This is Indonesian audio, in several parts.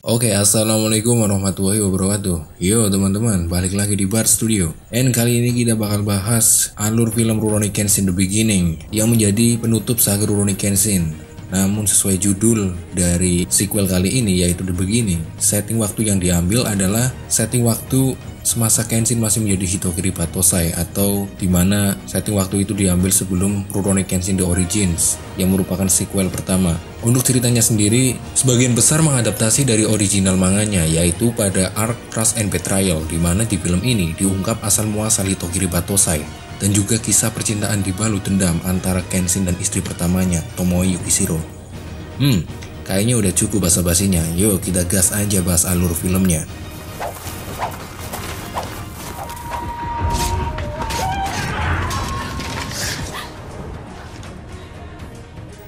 Oke, assalamualaikum warahmatullahi wabarakatuh. Yo teman-teman, balik lagi di Bar Studio. And kali ini kita bakal bahas alur film Rurouni Kenshin The Beginning yang menjadi penutup saga Rurouni Kenshin. Namun sesuai judul dari sequel kali ini yaitu The Beginning, setting waktu yang diambil adalah setting waktu semasa Kenshin masih menjadi Hitokiri Battosai, atau dimana setting waktu itu diambil sebelum Rurouni Kenshin The Origins yang merupakan sequel pertama. Untuk ceritanya sendiri, sebagian besar mengadaptasi dari original manganya, yaitu pada arc Trust and Betrayal, di mana di film ini diungkap asal-muasal Hitokiri Battosai dan juga kisah percintaan dibalut dendam antara Kenshin dan istri pertamanya, Tomoe Yukishiro. Kayaknya udah cukup basa-basinya. Yuk kita gas aja bahas alur filmnya.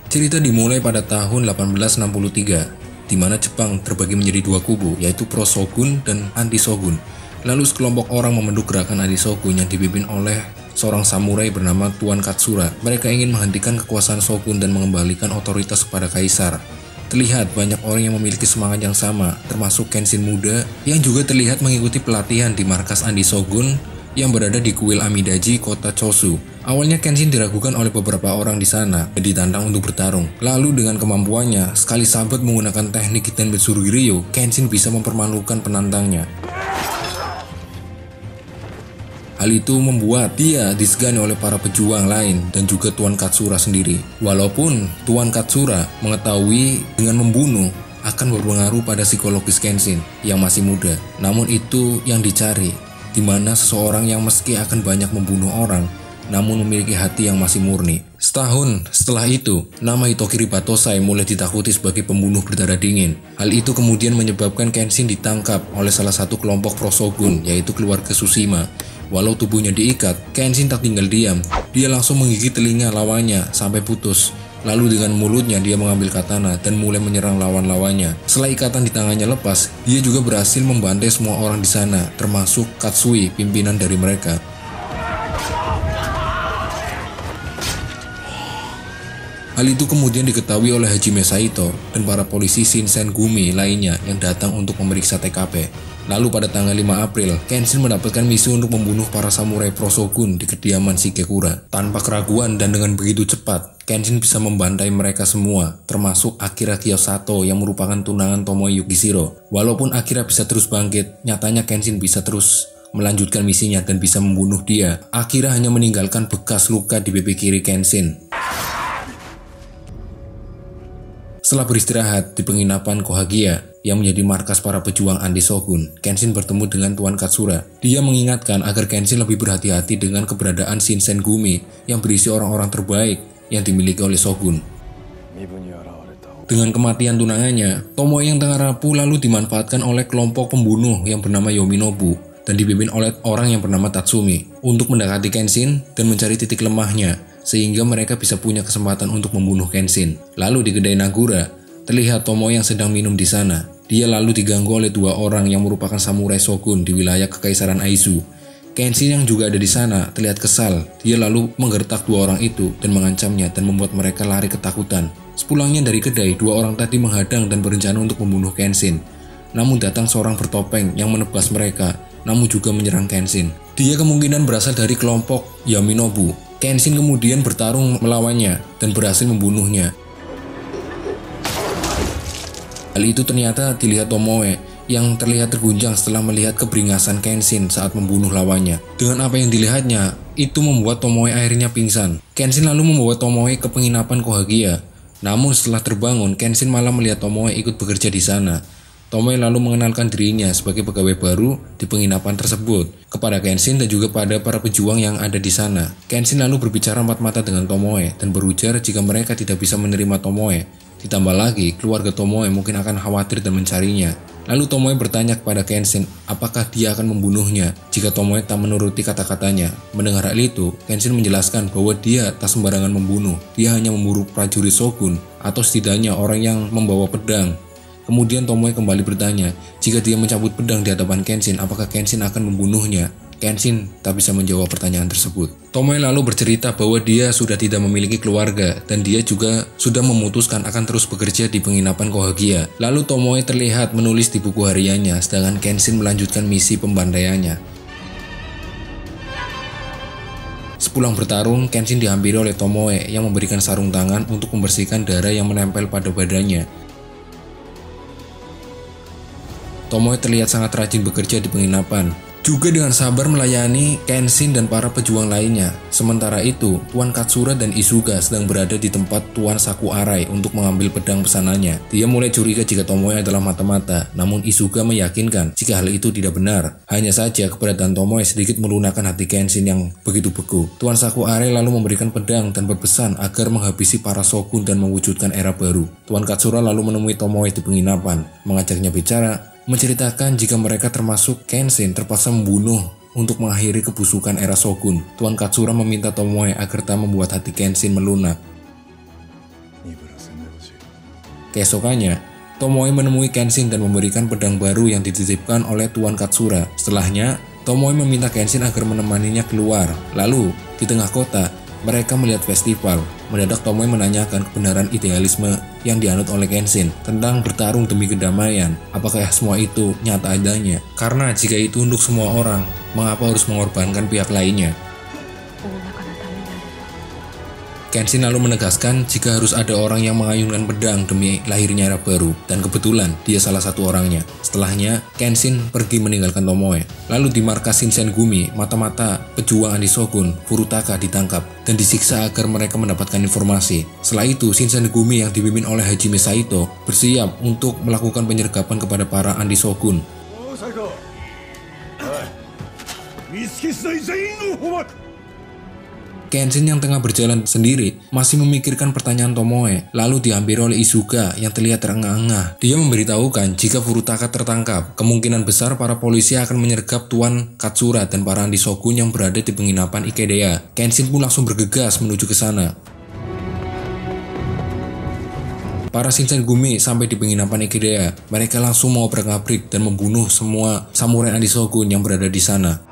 Cerita dimulai pada tahun 1863, di mana Jepang terbagi menjadi dua kubu, yaitu Pro Shogun dan Anti Shogun. Lalu sekelompok orang membentuk gerakan Anti Shogun yang dipimpin oleh seorang samurai bernama Tuan Katsura. Mereka ingin menghentikan kekuasaan Shogun dan mengembalikan otoritas kepada kaisar. Terlihat banyak orang yang memiliki semangat yang sama, termasuk Kenshin muda yang juga terlihat mengikuti pelatihan di markas Anti Shogun yang berada di kuil Amidaji, kota Chosu. Awalnya Kenshin diragukan oleh beberapa orang di sana dan ditantang untuk bertarung. Lalu dengan kemampuannya, sekali sahabat menggunakan teknik Hiten Betsurgi Ryo, Kenshin bisa mempermalukan penantangnya. Hal itu membuat dia disegani oleh para pejuang lain dan juga Tuan Katsura sendiri. Walaupun Tuan Katsura mengetahui dengan membunuh akan berpengaruh pada psikologis Kenshin yang masih muda. Namun itu yang dicari, di mana seseorang yang meski akan banyak membunuh orang, namun memiliki hati yang masih murni. Setahun setelah itu, nama Hitokiri Battosai mulai ditakuti sebagai pembunuh berdarah dingin. Hal itu kemudian menyebabkan Kenshin ditangkap oleh salah satu kelompok Pro Shogun, yaitu keluarga Tsushima. Walau tubuhnya diikat, Kenshin tak tinggal diam. Dia langsung menggigit telinga lawannya sampai putus. Lalu dengan mulutnya dia mengambil katana dan mulai menyerang lawan-lawannya. Setelah ikatan di tangannya lepas, dia juga berhasil membantai semua orang di sana, termasuk Katsui, pimpinan dari mereka. Hal itu kemudian diketahui oleh Hajime Saito dan para polisi Shinsengumi lainnya yang datang untuk memeriksa TKP. Lalu pada tanggal 5 April, Kenshin mendapatkan misi untuk membunuh para samurai Pro Shogun di kediaman Shigekura. Tanpa keraguan dan dengan begitu cepat, Kenshin bisa membantai mereka semua, termasuk Akira Kiyosato yang merupakan tunangan Tomoe Yukishiro. Walaupun Akira bisa terus bangkit, nyatanya Kenshin bisa terus melanjutkan misinya dan bisa membunuh dia. Akira hanya meninggalkan bekas luka di pipi kiri Kenshin. Setelah beristirahat di penginapan Kohagia yang menjadi markas para pejuang Anti Shogun, Kenshin bertemu dengan Tuan Katsura. Dia mengingatkan agar Kenshin lebih berhati-hati dengan keberadaan Shinsengumi yang berisi orang-orang terbaik yang dimiliki oleh Shogun. Dengan kematian tunangannya, Tomoe yang tengah rapuh lalu dimanfaatkan oleh kelompok pembunuh yang bernama Yominobu dan dipimpin oleh orang yang bernama Tatsumi untuk mendekati Kenshin dan mencari titik lemahnya, sehingga mereka bisa punya kesempatan untuk membunuh Kenshin. Lalu di kedai Nagura, terlihat Tomoe yang sedang minum di sana. Dia lalu diganggu oleh dua orang yang merupakan samurai Shogun di wilayah Kekaisaran Aizu. Kenshin yang juga ada di sana terlihat kesal. Dia lalu menggertak dua orang itu dan mengancamnya dan membuat mereka lari ketakutan. Sepulangnya dari kedai, dua orang tadi menghadang dan berencana untuk membunuh Kenshin. Namun datang seorang bertopeng yang menebas mereka, namun juga menyerang Kenshin. Dia kemungkinan berasal dari kelompok Yaminobu. Kenshin kemudian bertarung melawannya dan berhasil membunuhnya. Hal itu ternyata dilihat Tomoe yang terlihat terguncang setelah melihat keberingasan Kenshin saat membunuh lawannya. Dengan apa yang dilihatnya, itu membuat Tomoe akhirnya pingsan. Kenshin lalu membawa Tomoe ke penginapan Kohagia. Namun setelah terbangun, Kenshin malah melihat Tomoe ikut bekerja di sana. Tomoe lalu mengenalkan dirinya sebagai pegawai baru di penginapan tersebut kepada Kenshin dan juga pada para pejuang yang ada di sana. Kenshin lalu berbicara empat mata dengan Tomoe dan berujar jika mereka tidak bisa menerima Tomoe. Ditambah lagi, keluarga Tomoe mungkin akan khawatir dan mencarinya. Lalu Tomoe bertanya kepada Kenshin apakah dia akan membunuhnya jika Tomoe tak menuruti kata-katanya. Mendengar hal itu, Kenshin menjelaskan bahwa dia tak sembarangan membunuh. Dia hanya memburu prajurit Shogun atau setidaknya orang yang membawa pedang. Kemudian Tomoe kembali bertanya, jika dia mencabut pedang di hadapan Kenshin, apakah Kenshin akan membunuhnya? Kenshin tak bisa menjawab pertanyaan tersebut. Tomoe lalu bercerita bahwa dia sudah tidak memiliki keluarga dan dia juga sudah memutuskan akan terus bekerja di penginapan Kohagia. Lalu Tomoe terlihat menulis di buku hariannya, sedangkan Kenshin melanjutkan misi pembantaiannya. Sepulang bertarung, Kenshin dihampiri oleh Tomoe yang memberikan sarung tangan untuk membersihkan darah yang menempel pada badannya. Tomoe terlihat sangat rajin bekerja di penginapan, juga dengan sabar melayani Kenshin dan para pejuang lainnya. Sementara itu, Tuan Katsura dan Izuka sedang berada di tempat Tuan Sakuarai untuk mengambil pedang pesanannya. Dia mulai curiga jika Tomoe adalah mata-mata, namun Izuka meyakinkan jika hal itu tidak benar. Hanya saja keberadaan Tomoe sedikit melunakkan hati Kenshin yang begitu beku. Tuan Sakuarai lalu memberikan pedang dan berpesan agar menghabisi para shogun dan mewujudkan era baru. Tuan Katsura lalu menemui Tomoe di penginapan, mengajaknya bicara, menceritakan jika mereka termasuk Kenshin terpaksa membunuh untuk mengakhiri kebusukan era Shogun. Tuan Katsura meminta Tomoe agar tak membuat hati Kenshin melunak. Keesokannya, Tomoe menemui Kenshin dan memberikan pedang baru yang dititipkan oleh Tuan Katsura. Setelahnya, Tomoe meminta Kenshin agar menemaninya keluar. Lalu, di tengah kota, mereka melihat festival. Mendadak Tomoe menanyakan kebenaran idealisme yang dianut oleh Kenshin tentang bertarung demi kedamaian. Apakah semua itu nyata adanya? Karena jika itu untuk semua orang, mengapa harus mengorbankan pihak lainnya? Kenshin lalu menegaskan jika harus ada orang yang mengayunkan pedang demi lahirnya era baru, dan kebetulan dia salah satu orangnya. Setelahnya, Kenshin pergi meninggalkan Tomoe. Lalu di markas Shinsengumi, mata-mata pejuang anti Shogun, Furutaka ditangkap dan disiksa agar mereka mendapatkan informasi. Setelah itu, Shinsengumi yang dipimpin oleh Hajime Saito bersiap untuk melakukan penyergapan kepada para anti Shogun. Kenshin yang tengah berjalan sendiri masih memikirkan pertanyaan Tomoe, lalu dihampiri oleh Izuka yang terlihat terengah-engah. Dia memberitahukan jika Furutaka tertangkap, kemungkinan besar para polisi akan menyergap Tuan Katsura dan para anti Shogun yang berada di penginapan Ikedeya. Kenshin pun langsung bergegas menuju ke sana. Para Shinsengumi sampai di penginapan Ikedeya. Mereka langsung mengobrak-abrik dan membunuh semua samurai anti Shogun yang berada di sana.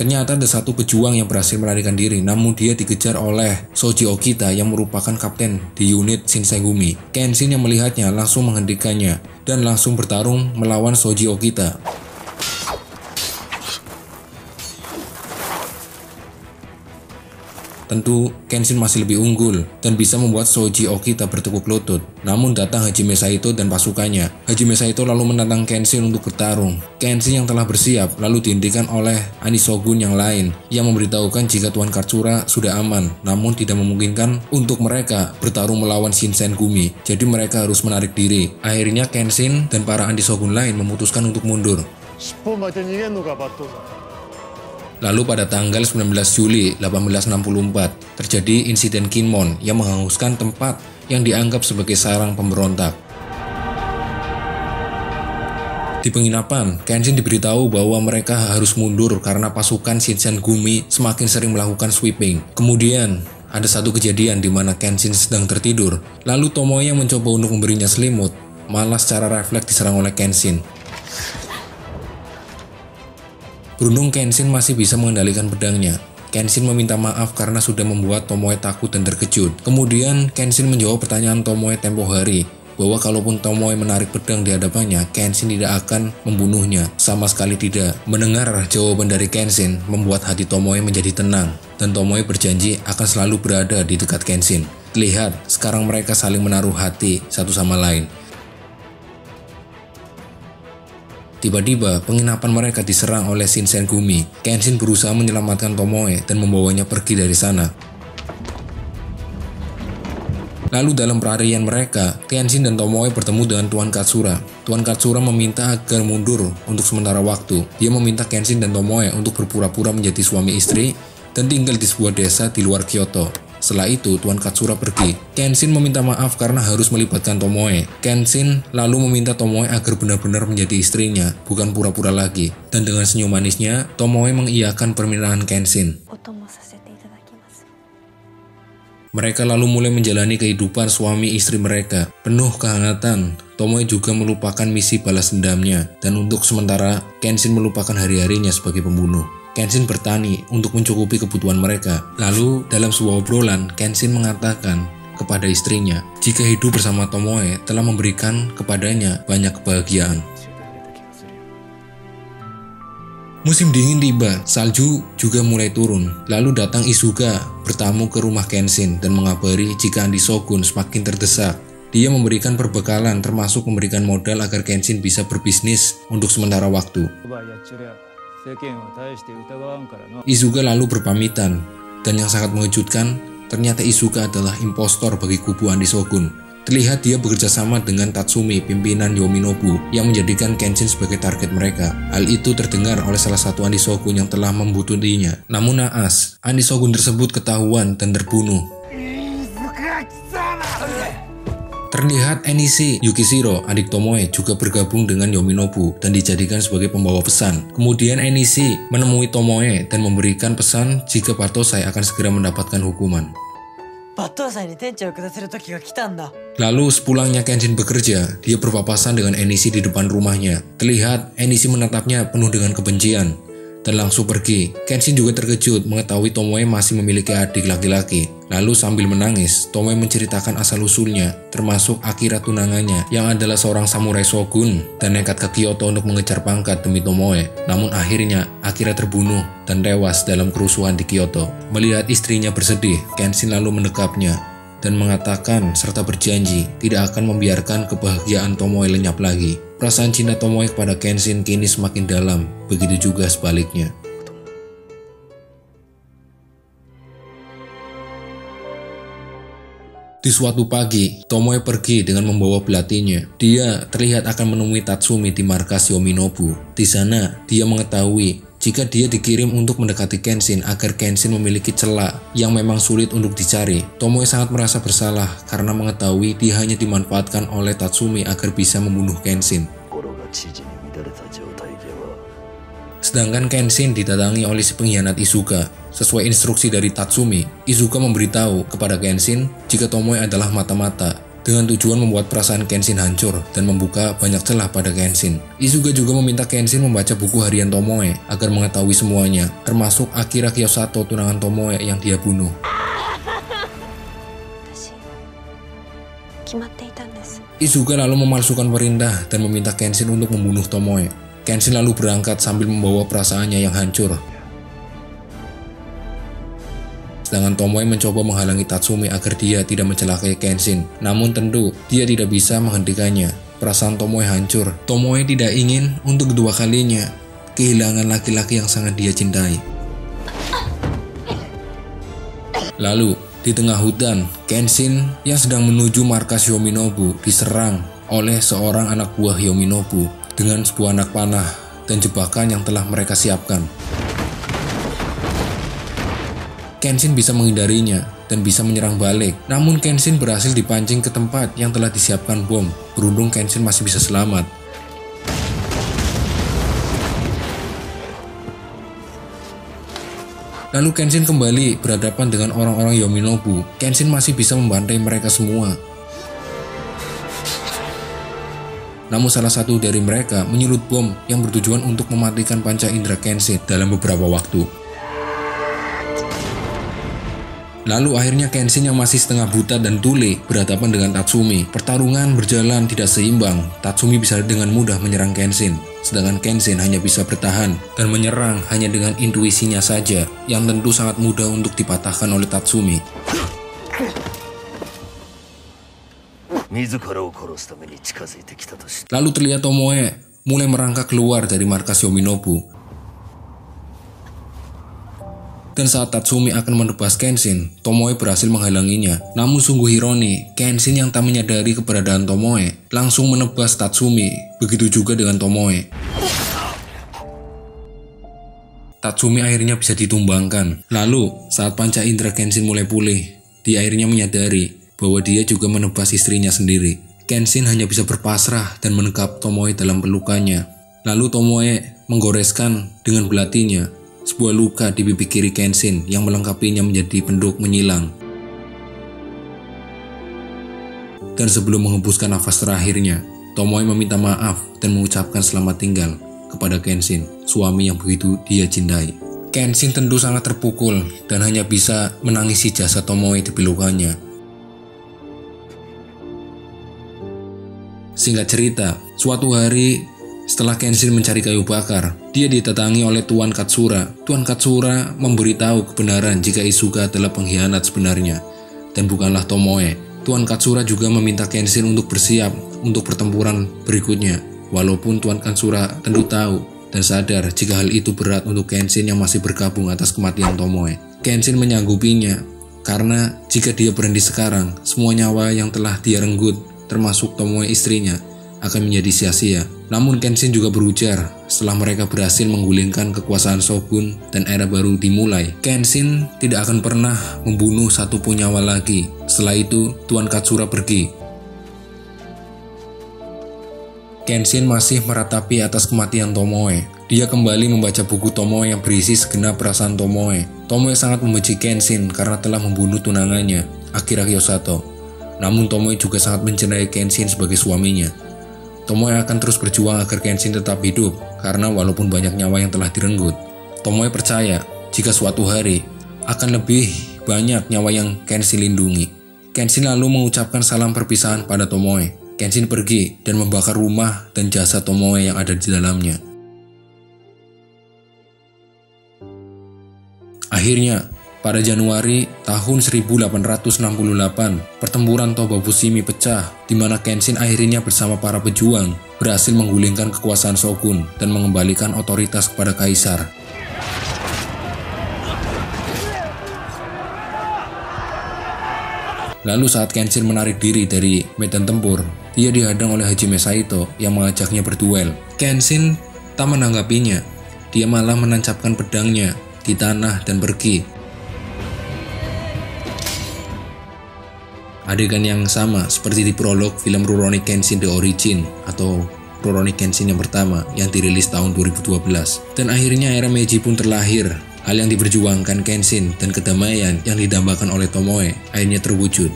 Ternyata ada satu pejuang yang berhasil melarikan diri, namun dia dikejar oleh Shoji Okita yang merupakan kapten di unit Shinsengumi. Kenshin yang melihatnya langsung menghentikannya dan langsung bertarung melawan Shoji Okita. Tentu, Kenshin masih lebih unggul dan bisa membuat Shoji Okita bertekuk lutut. Namun datang Hajime Saito dan pasukannya. Hajime Saito lalu menantang Kenshin untuk bertarung. Kenshin yang telah bersiap lalu dihentikan oleh anti Shogun yang lain yang memberitahukan jika Tuan Katsura sudah aman, namun tidak memungkinkan untuk mereka bertarung melawan Shinsengumi. Jadi mereka harus menarik diri. Akhirnya Kenshin dan para anti Shogun lain memutuskan untuk mundur. Lalu pada tanggal 19 Juli 1864, terjadi insiden Kinmon yang menghanguskan tempat yang dianggap sebagai sarang pemberontak. Di penginapan, Kenshin diberitahu bahwa mereka harus mundur karena pasukan Shinsengumi semakin sering melakukan sweeping. Kemudian, ada satu kejadian di mana Kenshin sedang tertidur. Lalu Tomoe yang mencoba untuk memberinya selimut, malah secara refleks diserang oleh Kenshin. Beruntung Kenshin masih bisa mengendalikan pedangnya. Kenshin meminta maaf karena sudah membuat Tomoe takut dan terkejut. Kemudian Kenshin menjawab pertanyaan Tomoe tempo hari, bahwa kalaupun Tomoe menarik pedang di hadapannya, Kenshin tidak akan membunuhnya. Sama sekali tidak. Mendengar jawaban dari Kenshin membuat hati Tomoe menjadi tenang, dan Tomoe berjanji akan selalu berada di dekat Kenshin. Lihat, sekarang mereka saling menaruh hati satu sama lain. Tiba-tiba, penginapan mereka diserang oleh Shinsengumi. Kenshin berusaha menyelamatkan Tomoe dan membawanya pergi dari sana. Lalu dalam perharian mereka, Kenshin dan Tomoe bertemu dengan Tuan Katsura. Tuan Katsura meminta agar mundur untuk sementara waktu. Dia meminta Kenshin dan Tomoe untuk berpura-pura menjadi suami istri dan tinggal di sebuah desa di luar Kyoto. Setelah itu, Tuan Katsura pergi. Kenshin meminta maaf karena harus melibatkan Tomoe. Kenshin lalu meminta Tomoe agar benar-benar menjadi istrinya, bukan pura-pura lagi. Dan dengan senyum manisnya, Tomoe mengiyakan permintaan Kenshin. Mereka lalu mulai menjalani kehidupan suami istri mereka. Penuh kehangatan, Tomoe juga melupakan misi balas dendamnya. Dan untuk sementara, Kenshin melupakan hari-harinya sebagai pembunuh. Kenshin bertani untuk mencukupi kebutuhan mereka. Lalu, dalam sebuah obrolan, Kenshin mengatakan kepada istrinya, jika hidup bersama Tomoe telah memberikan kepadanya banyak kebahagiaan. Musim dingin tiba, salju juga mulai turun. Lalu datang Izuka bertamu ke rumah Kenshin dan mengabari jika Andi Shogun semakin terdesak. Dia memberikan perbekalan termasuk memberikan modal agar Kenshin bisa berbisnis untuk sementara waktu. Izuka lalu berpamitan, dan yang sangat mengejutkan, ternyata Izuka adalah impostor bagi kubu Andi Shogun. Terlihat dia bekerja sama dengan Tatsumi, pimpinan Yominobu, yang menjadikan Kenshin sebagai target mereka. Hal itu terdengar oleh salah satu Andi Shogun yang telah membuntuinya. Namun naas, Andi Shogun tersebut ketahuan dan terbunuh. Terlihat Enishi Yukishiro, adik Tomoe, juga bergabung dengan Yominobu dan dijadikan sebagai pembawa pesan. Kemudian Enishi menemui Tomoe dan memberikan pesan jika Battosai akan segera mendapatkan hukuman. Lalu sepulangnya Kenshin bekerja, dia berpapasan dengan Enishi di depan rumahnya. Terlihat Enishi menatapnya penuh dengan kebencian dan langsung pergi. Kenshin juga terkejut mengetahui Tomoe masih memiliki adik laki-laki. Lalu sambil menangis, Tomoe menceritakan asal-usulnya, termasuk Akira tunangannya yang adalah seorang samurai shogun dan nekat ke Kyoto untuk mengejar pangkat demi Tomoe. Namun akhirnya Akira terbunuh dan tewas dalam kerusuhan di Kyoto. Melihat istrinya bersedih, Kenshin lalu mendekapnya dan mengatakan serta berjanji tidak akan membiarkan kebahagiaan Tomoe lenyap lagi. Perasaan cinta Tomoe kepada Kenshin kini semakin dalam, begitu juga sebaliknya. Di suatu pagi, Tomoe pergi dengan membawa belatinya. Dia terlihat akan menemui Tatsumi di markas Yominobu. Di sana, dia mengetahui jika dia dikirim untuk mendekati Kenshin agar Kenshin memiliki celah yang memang sulit untuk dicari. Tomoe sangat merasa bersalah karena mengetahui dia hanya dimanfaatkan oleh Tatsumi agar bisa membunuh Kenshin. Sedangkan Kenshin didatangi oleh si pengkhianat Izuka. Sesuai instruksi dari Tatsumi, Izuka memberitahu kepada Kenshin jika Tomoe adalah mata-mata dengan tujuan membuat perasaan Kenshin hancur dan membuka banyak celah pada Kenshin. Izuka juga meminta Kenshin membaca buku harian Tomoe agar mengetahui semuanya, termasuk Akira Kiyosato, tunangan Tomoe yang dia bunuh. Izuka lalu memalsukan perintah dan meminta Kenshin untuk membunuh Tomoe. Kenshin lalu berangkat sambil membawa perasaannya yang hancur. Sedangkan Tomoe mencoba menghalangi Tatsumi agar dia tidak mencelakai Kenshin. Namun tentu, dia tidak bisa menghentikannya. Perasaan Tomoe hancur. Tomoe tidak ingin untuk kedua kalinya kehilangan laki-laki yang sangat dia cintai. Lalu, di tengah hutan, Kenshin yang sedang menuju markas Yominobu diserang oleh seorang anak buah Yominobu dengan sebuah anak panah dan jebakan yang telah mereka siapkan. Kenshin bisa menghindarinya dan bisa menyerang balik. Namun Kenshin berhasil dipancing ke tempat yang telah disiapkan bom. Beruntung Kenshin masih bisa selamat. Lalu Kenshin kembali berhadapan dengan orang-orang Yominobu. Kenshin masih bisa membantai mereka semua. Namun salah satu dari mereka menyulut bom yang bertujuan untuk mematikan panca indera Kenshin dalam beberapa waktu. Lalu akhirnya Kenshin yang masih setengah buta dan tuli berhadapan dengan Tatsumi. Pertarungan berjalan tidak seimbang. Tatsumi bisa dengan mudah menyerang Kenshin, sedangkan Kenshin hanya bisa bertahan dan menyerang hanya dengan intuisinya saja, yang tentu sangat mudah untuk dipatahkan oleh Tatsumi. Lalu terlihat Tomoe mulai merangkak keluar dari markas Yominobu. Dan saat Tatsumi akan menebas Kenshin, Tomoe berhasil menghalanginya. Namun sungguh ironi, Kenshin yang tak menyadari keberadaan Tomoe langsung menebas Tatsumi. Begitu juga dengan Tomoe. Tatsumi akhirnya bisa ditumbangkan. Lalu, saat panca indera Kenshin mulai pulih, dia akhirnya menyadari bahwa dia juga menebas istrinya sendiri. Kenshin hanya bisa berpasrah dan menekap Tomoe dalam pelukannya. Lalu Tomoe menggoreskan dengan belatinya sebuah luka di pipi kiri Kenshin yang melengkapinya menjadi penduk menyilang. Dan sebelum menghembuskan nafas terakhirnya, Tomoe meminta maaf dan mengucapkan selamat tinggal kepada Kenshin, suami yang begitu dia cintai. Kenshin tentu sangat terpukul dan hanya bisa menangisi jasad Tomoe di pelukannya. Singkat cerita, suatu hari setelah Kenshin mencari kayu bakar, dia ditatangi oleh Tuan Katsura. Tuan Katsura memberitahu kebenaran jika Izuka adalah pengkhianat sebenarnya dan bukanlah Tomoe. Tuan Katsura juga meminta Kenshin untuk bersiap untuk pertempuran berikutnya. Walaupun Tuan Katsura tentu tahu dan sadar jika hal itu berat untuk Kenshin yang masih berkabung atas kematian Tomoe. Kenshin menyanggupinya karena jika dia berhenti sekarang, semua nyawa yang telah dia renggut, termasuk Tomoe istrinya, akan menjadi sia-sia. Namun Kenshin juga berujar setelah mereka berhasil menggulingkan kekuasaan Shogun dan era baru dimulai. Kenshin tidak akan pernah membunuh satu pun nyawa lagi. Setelah itu, Tuan Katsura pergi. Kenshin masih meratapi atas kematian Tomoe. Dia kembali membaca buku Tomoe yang berisi segenap perasaan Tomoe. Tomoe sangat membenci Kenshin karena telah membunuh tunangannya, Akira Kyosato. Namun Tomoe juga sangat mencintai Kenshin sebagai suaminya. Tomoe akan terus berjuang agar Kenshin tetap hidup, karena walaupun banyak nyawa yang telah direnggut, Tomoe percaya jika suatu hari akan lebih banyak nyawa yang Kenshin lindungi. Kenshin lalu mengucapkan salam perpisahan pada Tomoe. Kenshin pergi dan membakar rumah dan jasad Tomoe yang ada di dalamnya. Akhirnya, pada Januari tahun 1868, pertempuran Toba Fushimi pecah, di mana Kenshin akhirnya bersama para pejuang berhasil menggulingkan kekuasaan Shogun dan mengembalikan otoritas kepada kaisar. Lalu saat Kenshin menarik diri dari medan tempur, dia dihadang oleh Hajime Saito yang mengajaknya berduel. Kenshin tak menanggapinya, dia malah menancapkan pedangnya di tanah dan pergi. Adegan yang sama seperti di prolog film Rurouni Kenshin The Origin atau Rurouni Kenshin yang pertama yang dirilis tahun 2012. Dan akhirnya era Meiji pun terlahir. Hal yang diperjuangkan Kenshin dan kedamaian yang didambakan oleh Tomoe akhirnya terwujud.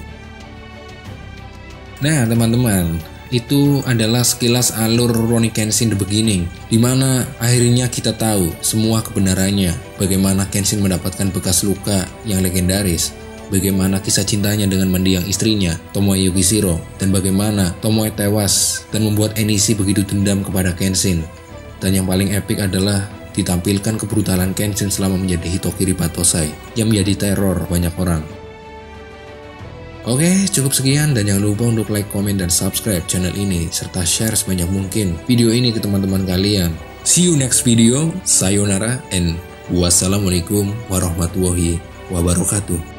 Nah teman-teman, itu adalah sekilas alur Rurouni Kenshin The Beginning, di mana akhirnya kita tahu semua kebenarannya, bagaimana Kenshin mendapatkan bekas luka yang legendaris, bagaimana kisah cintanya dengan mendiang istrinya, Tomoe Yukishiro, dan bagaimana Tomoe tewas dan membuat Enishi begitu dendam kepada Kenshin. Dan yang paling epik adalah ditampilkan kebrutalan Kenshin selama menjadi Hitokiri Batosai yang menjadi teror banyak orang. Oke, cukup sekian dan jangan lupa untuk like, komen, dan subscribe channel ini serta share sebanyak mungkin video ini ke teman-teman kalian. See you next video. Sayonara and wassalamualaikum warahmatullahi wabarakatuh.